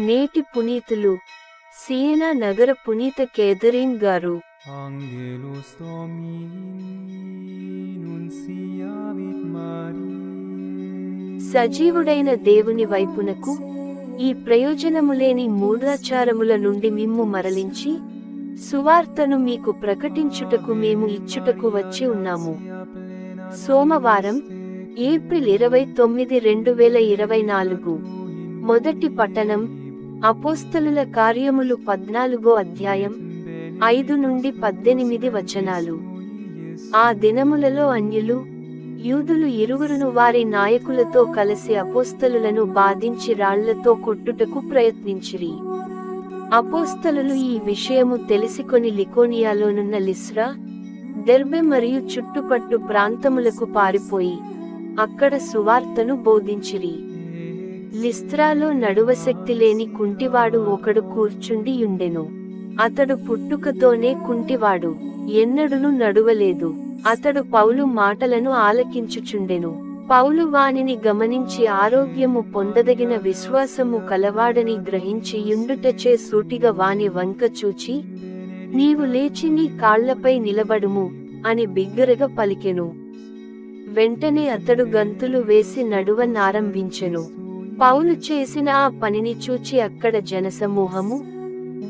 నేటి పునీతులు సియెనా నగర పునీత కేథరీన్ గారు. Angelus Domini nunciavit Mariae. సజీవుడైన దేవుని వైపునకు ఈ ప్రయోజనములేని మూఢాచారముల నుండి మిమ్ము మరలించి సువార్తను మీకు ప్రకటించుటకు మేము ఇచ్చుటకు వచ్చి ఉన్నాము. సోమవారం, ఏప్రిల్ 29, 2024. మొదటి పట్టణం అపోస్తలుల కార్యములు 14వ అధ్యాయం 5 నుండి 18 వచనాలు. ఆ దినములలో అన్యులు, యూదులు ఇరువురును వారి నాయకులతో కలిసి అపోస్తలులను బాధించి రాళ్లతో కొట్టుటకు ప్రయత్నించిరి. అపోస్తలులు ఈ విషయము తెలిసికొని లికోనియాలోనున్న లిస్త్రా, దెర్బె మరియు చుట్టుపట్టు ప్రాంతములకు పారిపోయి అక్కడ సువార్తను బోధించిరి. లిస్త్రాలో నడువశక్తి లేని కుంటివాడు ఒకడు కూర్చుండి యుండెను. అతడు పుట్టుకతోనే కుంటివాడు, ఎన్నడును నడువలేదు. అతడు పౌలు మాటలను ఆలకించుచుండెను. పౌలు వానిని గమనించి ఆరోగ్యము పొందదగిన విశ్వాసము కలవాడని గ్రహించి యుండుటచే సూటిగా వాని వంక చూచి, నీవు లేచి నీ కాళ్లపై నిలబడుము అని బిగ్గరగా పలికెను. వెంటనే అతడు గంతులు వేసి నడువనారంభించెను. పౌలు చేసిన ఆ పనిని చూచి అక్కడ జనసమూహము,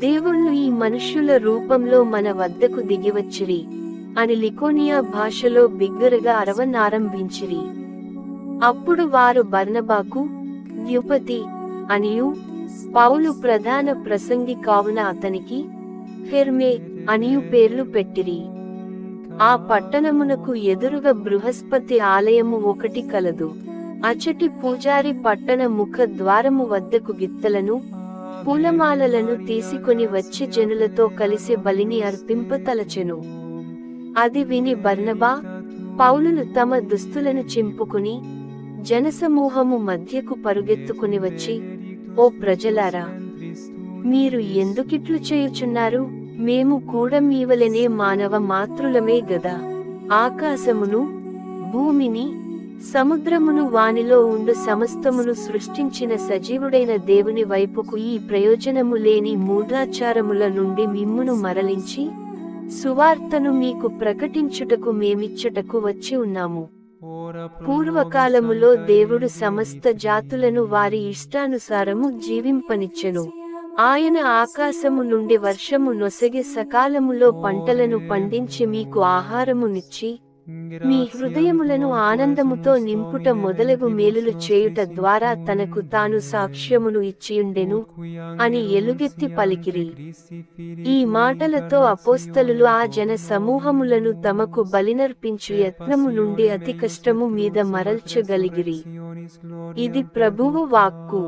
దేవుళ్ళు ఈ మనుష్యుల రూపంలో మన వద్దకు దిగివచ్చిరి అని లికోనియా భాషలో బిగ్గరగా అరవనారంభించిరి. అప్పుడు వారు బర్నబాకు ద్యుపతి అనియు, పౌలు ప్రధాన ప్రసంగి కావున అతనికి హెర్మే అనియు పేర్లు పెట్టిరి. ఆ పట్టణమునకు ఎదురుగా బృహస్పతి ఆలయము ఒకటి కలదు. అచటి పూజారి పట్టణ ముఖ ద్వారము వద్దకు గిత్తలను, పూలమాలలను తీసుకొని వచ్చి జనులతో కలిసి బలిని అర్పింపతలచెను. అది విని బర్నబా, పౌలులు తమ దుస్తులను చింపుకుని జనసమూహము మధ్యకు పరుగెత్తుకుని వచ్చి, ఓ ప్రజలారా, మీరు ఎందుకిట్లు చేయుచున్నారు? మేము కూడా మీవలెనే మానవ మాతృలమే గదా. ఆకాశమును, భూమిని, సముద్రమును వానిలో ఉండు సమస్తమును సృష్టించిన సజీవుడైన దేవుని వైపుకు ఈ ప్రయోజనము లేని మూఢాచారముల నుండి మిమ్మును మరలించి సువార్తను మీకు ప్రకటించుటకు మేమిచ్చుటకు వచ్చి ఉన్నాము. పూర్వకాలములో దేవుడు సమస్త జాతులను వారి ఇష్టానుసారము జీవింపనిచ్చెను. ఆయన ఆకాశము నుండి వర్షము నొసగి సకాలములో పంటలను పండించి మీకు ఆహారమునిచ్చి మీ హృదయములను ఆనందముతో నింపుట మొదలగు మేలులు చేయుట ద్వారా తనకు తాను సాక్ష్యమును ఇచ్చియుండెను అని ఎలుగెత్తి పలికిరి. ఈ మాటలతో అపోస్తలులు ఆ జన సమూహములను తమకు బలినర్పించు యత్నము నుండి అతి కష్టము మీద మరల్చగలిగిరి. ఇది ప్రభువు వాక్కు.